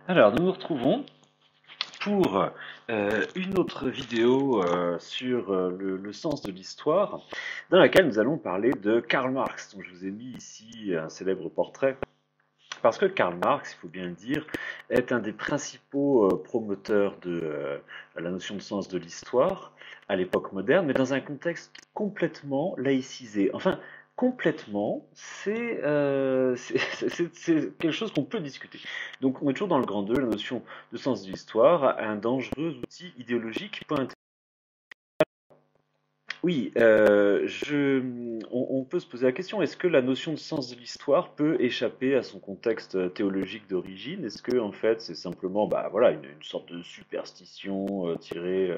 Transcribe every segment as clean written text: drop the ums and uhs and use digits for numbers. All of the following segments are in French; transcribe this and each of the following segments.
Alors, nous nous retrouvons pour une autre vidéo sur le sens de l'histoire, dans laquelle nous allons parler de Karl Marx, dont je vous ai mis ici un célèbre portrait, parce que Karl Marx, il faut bien le dire, est un des principaux promoteurs de la notion de sens de l'histoire à l'époque moderne, mais dans un contexte complètement laïcisé. Enfin, complètement, c'est quelque chose qu'on peut discuter. Donc, on est toujours dans le grand 2, la notion de sens de l'histoire, un dangereux outil idéologique. Oui, on peut se poser la question, est-ce que la notion de sens de l'histoire peut échapper à son contexte théologique d'origine? Est-ce que, en fait, c'est simplement bah, voilà, une sorte de superstition tirée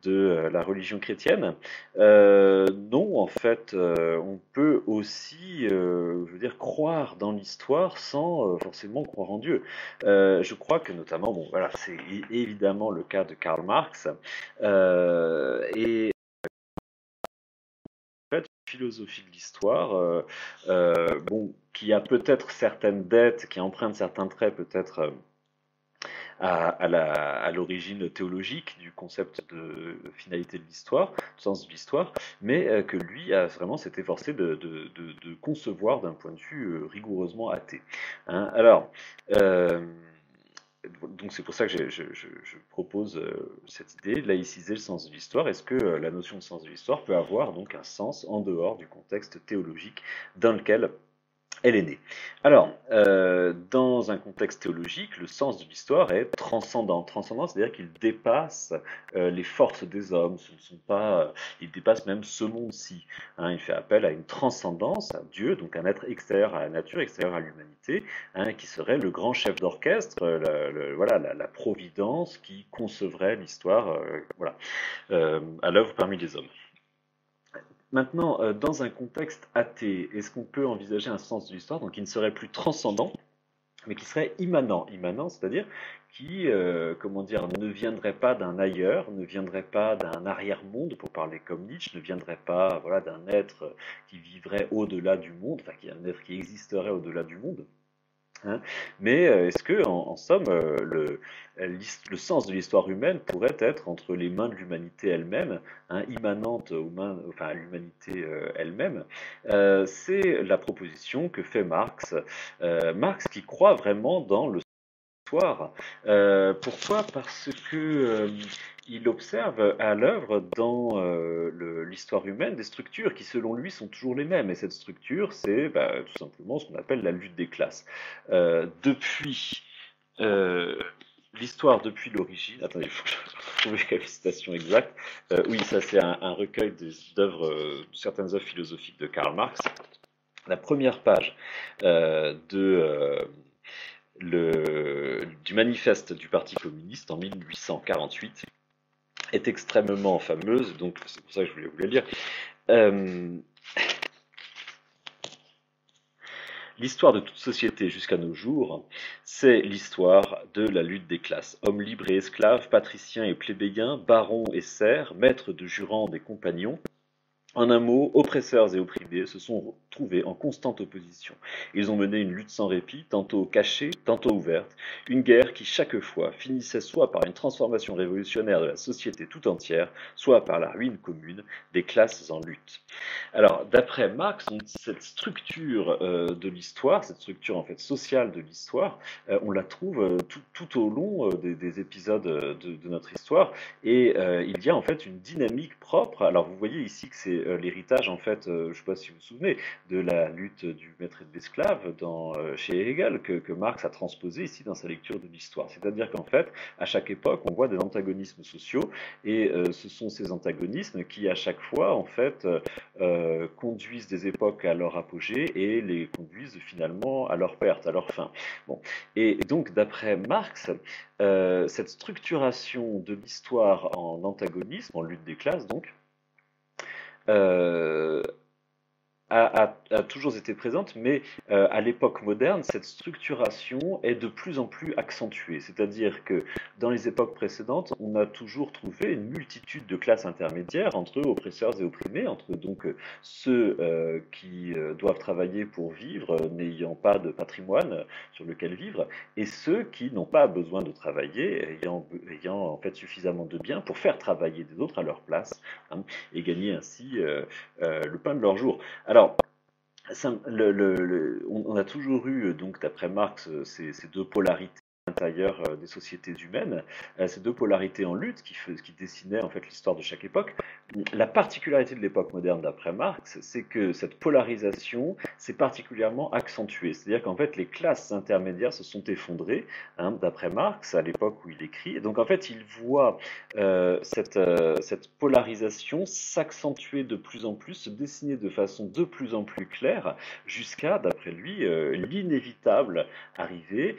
de la religion chrétienne? Non, en fait, on peut aussi, je veux dire, croire dans l'histoire sans forcément croire en Dieu. Je crois que notamment, bon, voilà, c'est évidemment le cas de Karl Marx, et fait, philosophie de l'histoire, bon, qui a peut-être certaines dettes, qui emprunte certains traits peut-être à l'origine théologique du concept de finalité de l'histoire, du sens de l'histoire, mais que lui a vraiment s'est efforcé de concevoir d'un point de vue rigoureusement athée. Hein. Alors, donc c'est pour ça que je propose cette idée, de laïciser le sens de l'histoire. Est-ce que la notion de sens de l'histoire peut avoir donc un sens en dehors du contexte théologique dans lequel elle est née? Alors, dans un contexte théologique, le sens de l'histoire est transcendant. Transcendant, c'est-à-dire qu'il dépasse les forces des hommes. Ce ne sont pas, il dépasse même ce monde-ci. Hein. Il fait appel à une transcendance, à Dieu, donc un être extérieur à la nature, extérieur à l'humanité, hein, qui serait le grand chef d'orchestre, voilà, la providence qui concevrait l'histoire, voilà, à l'œuvre parmi les hommes. Maintenant, dans un contexte athée, est-ce qu'on peut envisager un sens de l'histoire donc qui ne serait plus transcendant, mais qui serait immanent? Immanent, c'est-à-dire qui, comment dire, ne viendrait pas d'un ailleurs, ne viendrait pas d'un arrière-monde, pour parler comme Nietzsche, ne viendrait pas, voilà, d'un être qui vivrait au-delà du monde, enfin, qui est un être qui existerait au-delà du monde. Hein. Mais est-ce que, en somme, le sens de l'histoire humaine pourrait être entre les mains de l'humanité elle-même, hein, immanente aux mains, enfin, à l'humanité elle-même? C'est la proposition que fait Marx. Marx qui croit vraiment dans le soir. Pourquoi? Parce que il observe à l'œuvre dans l'histoire humaine des structures qui, selon lui, sont toujours les mêmes. Et cette structure, c'est bah, tout simplement ce qu'on appelle la lutte des classes. Depuis euh, l'histoire, depuis l'origine. Attendez, il faut que je retrouve la citation exacte. Oui, ça, c'est un recueil d'œuvres, certaines œuvres philosophiques de Karl Marx. La première page du manifeste du Parti communiste en 1848 est extrêmement fameuse, donc c'est pour ça que je voulais vous la lire. Euh, L'histoire de toute société jusqu'à nos jours, c'est l'histoire de la lutte des classes. Hommes libres et esclaves, patriciens et plébéiens, barons et serfs, maîtres de jurande et compagnons, en un mot, oppresseurs et opprimés se sont trouvés en constante opposition. Ils ont mené une lutte sans répit, tantôt cachée, tantôt ouverte, une guerre qui chaque fois finissait soit par une transformation révolutionnaire de la société tout entière, soit par la ruine commune des classes en lutte. Alors, d'après Marx, cette structure de l'histoire, cette structure en fait sociale de l'histoire, on la trouve tout au long des épisodes de notre histoire, et il y a en fait une dynamique propre. Alors, vous voyez ici que c'est l'héritage en fait, je ne sais pas si vous vous souvenez, de la lutte du maître et de l'esclave chez Hegel que Marx a transposé ici dans sa lecture de l'histoire. C'est-à-dire qu'en fait, à chaque époque, on voit des antagonismes sociaux, et ce sont ces antagonismes qui à chaque fois en fait conduisent des époques à leur apogée et les conduisent finalement à leur perte, à leur fin. Bon. Et donc, d'après Marx, cette structuration de l'histoire en antagonisme, en lutte des classes, donc, euh, a toujours été présente, mais à l'époque moderne, cette structuration est de plus en plus accentuée. C'est-à-dire que dans les époques précédentes, on a toujours trouvé une multitude de classes intermédiaires entre oppresseurs et opprimés, entre donc ceux qui doivent travailler pour vivre, n'ayant pas de patrimoine sur lequel vivre, et ceux qui n'ont pas besoin de travailler, ayant en fait suffisamment de biens pour faire travailler des autres à leur place, hein, et gagner ainsi le pain de leur jour. Alors, on a toujours eu, donc, d'après Marx, ces deux polarités à l'intérieur des sociétés humaines, ces deux polarités en lutte qui dessinaient en fait l'histoire de chaque époque. La particularité de l'époque moderne, d'après Marx, c'est que cette polarisation s'est particulièrement accentuée. C'est-à-dire qu'en fait, les classes intermédiaires se sont effondrées, hein, d'après Marx, à l'époque où il écrit. Et donc, en fait, il voit cette polarisation s'accentuer de plus en plus, se dessiner de façon de plus en plus claire, jusqu'à, d'après lui, l'inévitable arrivée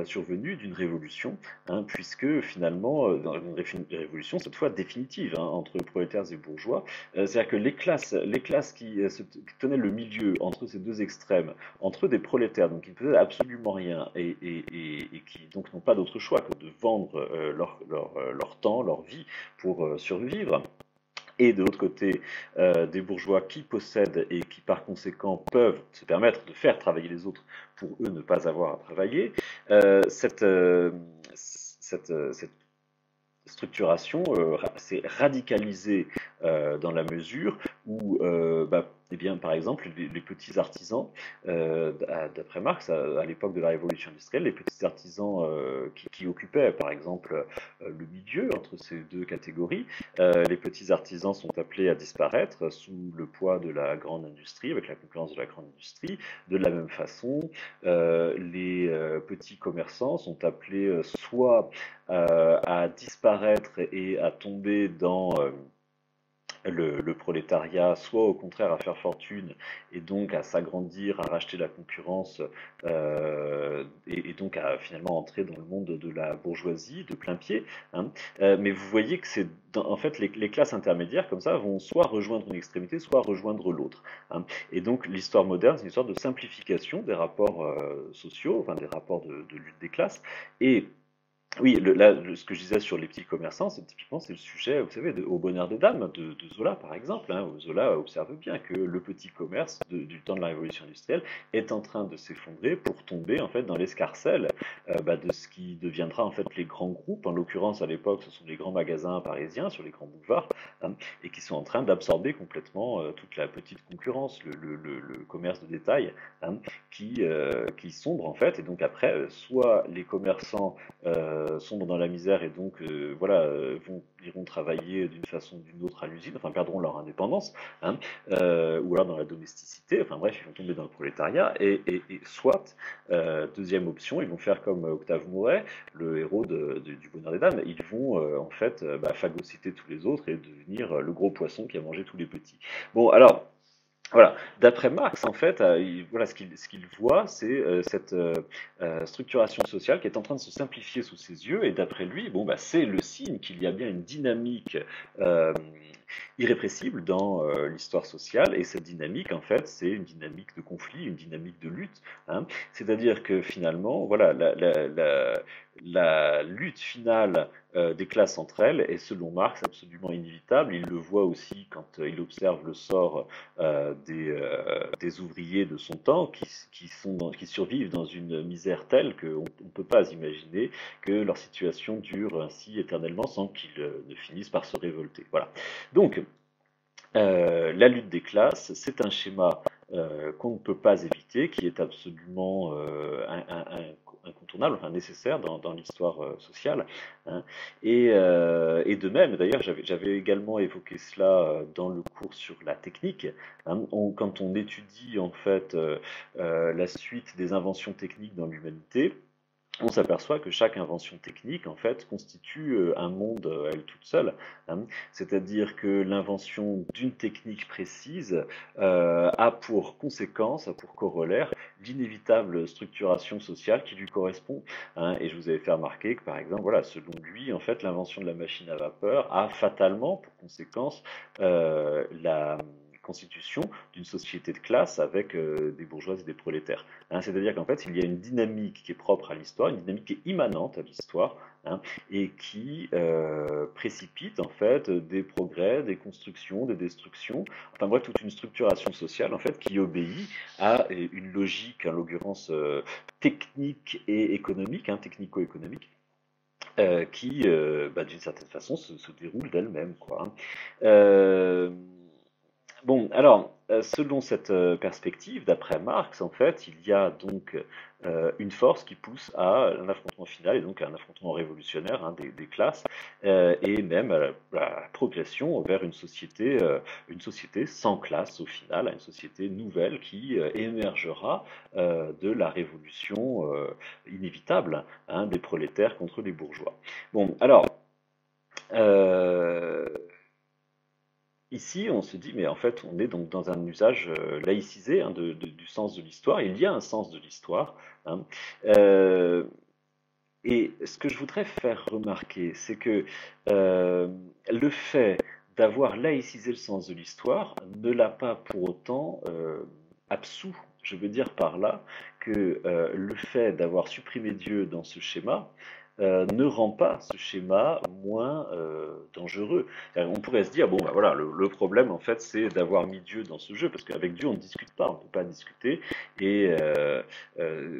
survenue d'une révolution, hein, puisque finalement, dans une révolution, cette fois définitive, hein, entre prolétaires et bourgeois, c'est-à-dire que les classes qui tenaient le milieu entre ces deux extrêmes, entre des prolétaires, donc qui ne faisaient absolument rien, et qui donc n'ont pas d'autre choix que de vendre leur temps, leur vie pour survivre, et de l'autre côté des bourgeois qui possèdent et qui par conséquent peuvent se permettre de faire travailler les autres pour eux ne pas avoir à travailler, cette structuration s'est radicalisée dans la mesure où, eh bien, par exemple, les petits artisans, d'après Marx, à l'époque de la Révolution industrielle, les petits artisans qui occupaient, par exemple, le milieu entre ces deux catégories, les petits artisans sont appelés à disparaître sous le poids de la grande industrie, avec la concurrence de la grande industrie. De la même façon, les petits commerçants sont appelés soit à disparaître et à tomber dans le prolétariat, soit au contraire à faire fortune et donc à s'agrandir, à racheter la concurrence et donc à finalement entrer dans le monde de la bourgeoisie de plein pied, hein. Mais vous voyez que en fait les classes intermédiaires comme ça vont soit rejoindre une extrémité, soit rejoindre l'autre, hein. Et donc l'histoire moderne, c'est une histoire de simplification des rapports sociaux, enfin des rapports de lutte des classes. Et oui, ce que je disais sur les petits commerçants, c'est le sujet, vous savez, Au bonheur des dames de Zola, par exemple, hein, où Zola observe bien que le petit commerce du temps de la Révolution industrielle est en train de s'effondrer pour tomber en fait dans l'escarcelle de ce qui deviendra en fait les grands groupes. En l'occurrence, à l'époque, ce sont les grands magasins parisiens sur les grands boulevards, hein, et qui sont en train d'absorber complètement toute la petite concurrence, le commerce de détail, hein, qui sombre en fait. Et donc après, soit les commerçants sombrent dans la misère et donc voilà, iront travailler d'une façon ou d'une autre à l'usine, enfin perdront leur indépendance, hein, ou alors dans la domesticité, enfin bref, ils vont tomber dans le prolétariat, et soit, deuxième option, ils vont faire comme Octave Mouret, le héros du Bonheur des Dames, ils vont en fait phagocyter tous les autres et devenir le gros poisson qui a mangé tous les petits. Bon, alors, voilà, d'après Marx, en fait, voilà, ce qu'il voit, c'est cette structuration sociale qui est en train de se simplifier sous ses yeux, et d'après lui, bon, bah, c'est le signe qu'il y a bien une dynamique euh, irrépressible dans l'histoire sociale, et cette dynamique, en fait, c'est une dynamique de conflit, une dynamique de lutte, hein. C'est-à-dire que finalement, voilà, la lutte finale des classes entre elles est, selon Marx, absolument inévitable. Il le voit aussi quand il observe le sort des ouvriers de son temps qui survivent dans une misère telle qu'on ne peut pas imaginer que leur situation dure ainsi éternellement sans qu'ils ne finissent par se révolter. Voilà. Donc, la lutte des classes, c'est un schéma qu'on ne peut pas éviter, qui est absolument incontournable, enfin nécessaire dans l'histoire sociale, hein. Et de même, d'ailleurs, j'avais également évoqué cela dans le cours sur la technique, hein. Quand on étudie en fait la suite des inventions techniques dans l'humanité, on s'aperçoit que chaque invention technique, en fait, constitue un monde à elle toute seule, hein. C'est-à-dire que l'invention d'une technique précise a pour conséquence, a pour corollaire, l'inévitable structuration sociale qui lui correspond, hein. Et je vous avais fait remarquer que, par exemple, voilà, selon lui, en fait, l'invention de la machine à vapeur a fatalement pour conséquence la constitution d'une société de classe avec des bourgeois et des prolétaires. Hein. C'est-à-dire qu'en fait, il y a une dynamique qui est propre à l'histoire, une dynamique qui est immanente à l'histoire, hein, et qui précipite en fait des progrès, des constructions, des destructions, enfin bref, toute une structuration sociale en fait qui obéit à une logique, en l'occurrence technique et économique, hein, technico-économique, qui, d'une certaine façon, se déroule d'elle-même, quoi. Hein. Euh, Bon, alors, selon cette perspective, d'après Marx, en fait, il y a donc une force qui pousse à un affrontement final et donc à un affrontement révolutionnaire, hein, des classes et même à la progression vers une société sans classe au final, à une société nouvelle qui émergera de la révolution inévitable, hein, des prolétaires contre les bourgeois. Bon, alors. euh, Ici, on se dit, mais en fait, on est donc dans un usage laïcisé, hein, du sens de l'histoire. Il y a un sens de l'histoire. Hein. Euh, et ce que je voudrais faire remarquer, c'est que le fait d'avoir laïcisé le sens de l'histoire ne l'a pas pour autant absous. Je veux dire par là que le fait d'avoir supprimé Dieu dans ce schéma ne rend pas ce schéma moins dangereux. On pourrait se dire, bon, bah voilà, le problème en fait, c'est d'avoir mis Dieu dans ce jeu, parce qu'avec Dieu, on ne discute pas, on ne peut pas discuter. Et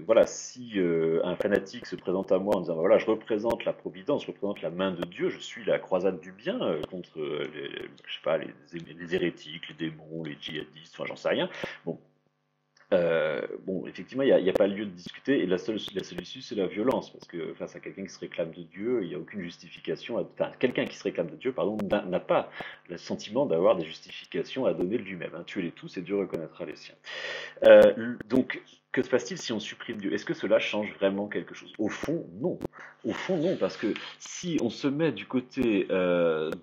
voilà, si un fanatique se présente à moi en disant, bah voilà, je représente la providence, je représente la main de Dieu, je suis la croisade du bien contre je sais pas, les hérétiques, les démons, les djihadistes, enfin, j'en sais rien. Bon, bon, effectivement, il y a pas lieu de discuter, et la seule issue, c'est la violence, parce que face à quelqu'un qui se réclame de Dieu, il n'y a aucune justification, enfin, quelqu'un qui se réclame de Dieu, pardon, n'a pas le sentiment d'avoir des justifications à donner de lui-même. Hein. Tuez-les tous et Dieu reconnaîtra les siens. Donc, que se passe-t-il si on supprime Dieu? Est-ce que cela change vraiment quelque chose? Au fond, non. Au fond, non, parce que si on se met du côté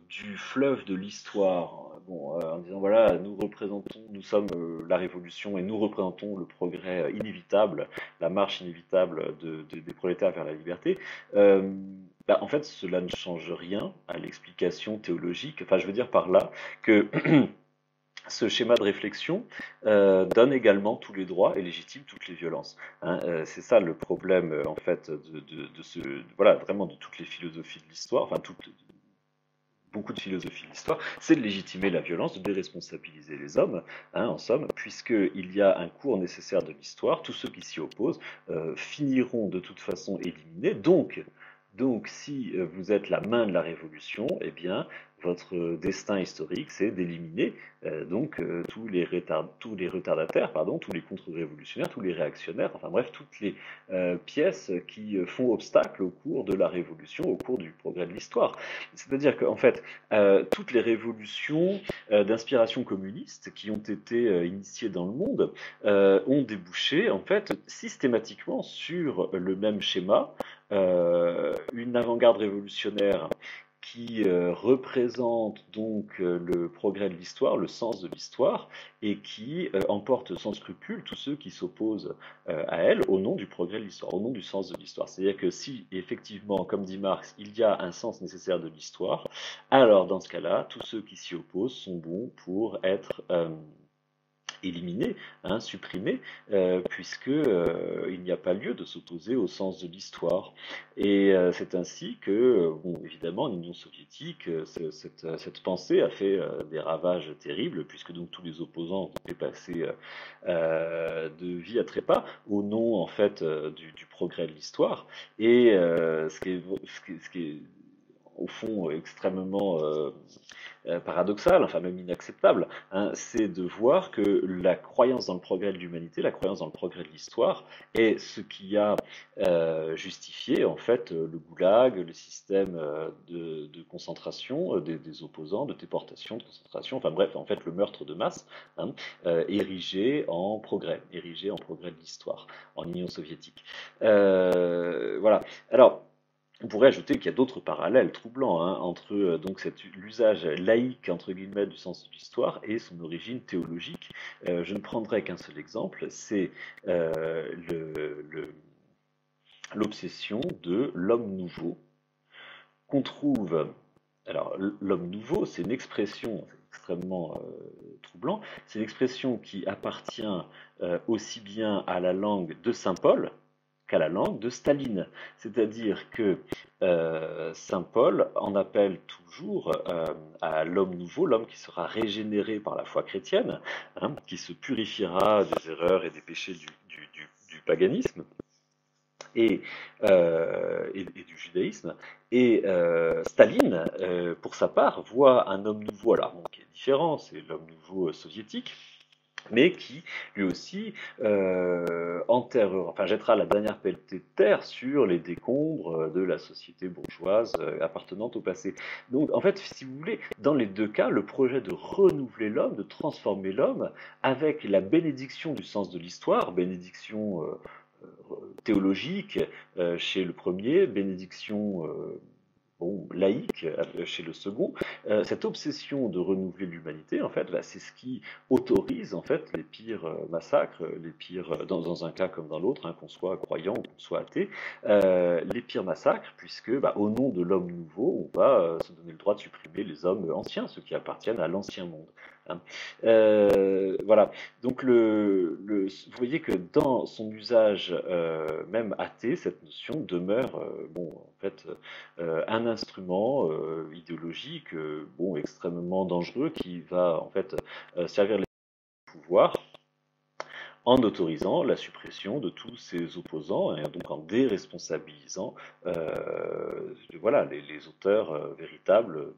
du fleuve de l'histoire, bon, en disant voilà, nous sommes la révolution et nous représentons le progrès inévitable, la marche inévitable des prolétaires vers la liberté, en fait, cela ne change rien à l'explication théologique. Enfin, je veux dire par là que ce schéma de réflexion donne également tous les droits et légitime toutes les violences. Hein. C'est ça le problème en fait voilà, vraiment de toutes les philosophies de l'histoire, enfin beaucoup de philosophies de l'histoire, c'est de légitimer la violence, de déresponsabiliser les hommes, hein, en somme, puisqu'il y a un cours nécessaire de l'histoire, tous ceux qui s'y opposent finiront de toute façon éliminés. Donc, si vous êtes la main de la révolution, eh bien, votre destin historique, c'est d'éliminer tous les retardataires, pardon, tous les contre-révolutionnaires, tous les réactionnaires, enfin bref, toutes les pièces qui font obstacle au cours de la révolution, au cours du progrès de l'histoire. C'est-à-dire qu'en fait, toutes les révolutions d'inspiration communiste qui ont été initiées dans le monde ont débouché en fait systématiquement sur le même schéma, une avant-garde révolutionnaire qui représente donc le progrès de l'histoire, le sens de l'histoire, et qui emporte sans scrupule tous ceux qui s'opposent à elle au nom du progrès de l'histoire, au nom du sens de l'histoire. C'est-à-dire que si effectivement, comme dit Marx, il y a un sens nécessaire de l'histoire, alors dans ce cas-là, tous ceux qui s'y opposent sont bons pour être éliminés, hein, supprimés, puisque il n'y a pas lieu de s'opposer au sens de l'histoire. Et c'est ainsi que, bon, évidemment, en Union soviétique, cette pensée a fait des ravages terribles, puisque donc tous les opposants ont été passés de vie à trépas au nom en fait du progrès de l'histoire. Et ce qui est au fond extrêmement paradoxal, enfin même inacceptable, hein, c'est de voir que la croyance dans le progrès de l'humanité, la croyance dans le progrès de l'histoire, est ce qui a justifié en fait le goulag, le système de concentration des opposants, de déportation, de concentration, enfin bref, en fait le meurtre de masse, hein, érigé en progrès de l'histoire en Union soviétique. Voilà. Alors, on pourrait ajouter qu'il y a d'autres parallèles troublants, hein, entre donc l'usage laïque entre guillemets du sens de l'histoire et son origine théologique. Je ne prendrai qu'un seul exemple, c'est l'obsession de l'homme nouveau qu'on trouve. Alors, l'homme nouveau, c'est une expression extrêmement troublant. C'est l'expression qui appartient aussi bien à la langue de Saint Paul qu'à la langue de Staline. C'est-à-dire que Saint Paul en appelle toujours à l'homme nouveau, l'homme qui sera régénéré par la foi chrétienne, hein, qui se purifiera des erreurs et des péchés du paganisme et du judaïsme. Et Staline, pour sa part, voit un homme nouveau, alors bon, qui est différent, c'est l'homme nouveau soviétique, mais qui lui aussi enterrera, enfin jettera la dernière pelletée de terre sur les décombres de la société bourgeoise appartenant au passé. Donc en fait, si vous voulez, dans les deux cas, le projet de renouveler l'homme, de transformer l'homme, avec la bénédiction du sens de l'histoire, bénédiction théologique chez le premier, bénédiction laïque chez le second, cette obsession de renouveler l'humanité, en fait, c'est ce qui autorise en fait les pires massacres, les pires, dans un cas comme dans l'autre, hein, qu'on soit croyant ou qu'on soit athée, les pires massacres, puisque au nom de l'homme nouveau, on va se donner le droit de supprimer les hommes anciens, ceux qui appartiennent à l'ancien monde. Hein. Voilà. Donc vous voyez que dans son usage même athée, cette notion demeure en fait un instrument idéologique extrêmement dangereux qui va en fait servir les pouvoirs en autorisant la suppression de tous ses opposants et donc en déresponsabilisant les auteurs véritables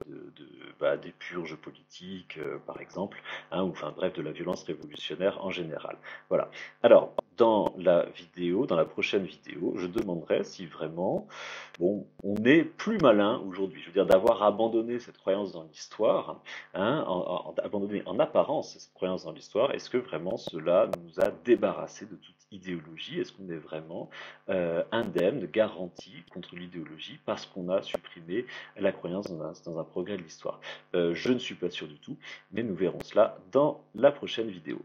des purges politiques, par exemple, hein, ou enfin bref de la violence révolutionnaire en général. Voilà. Alors, dans la prochaine vidéo, je demanderai si vraiment, on est plus malin aujourd'hui, je veux dire d'avoir abandonné cette croyance dans l'histoire, hein, abandonné en apparence cette croyance dans l'histoire, est-ce que vraiment cela nous a débarrassé de toute idéologie? Est-ce qu'on est vraiment indemne, garanti contre l'idéologie parce qu'on a supprimé la croyance dans un progrès de l'histoire? Je ne suis pas sûr du tout, mais nous verrons cela dans la prochaine vidéo.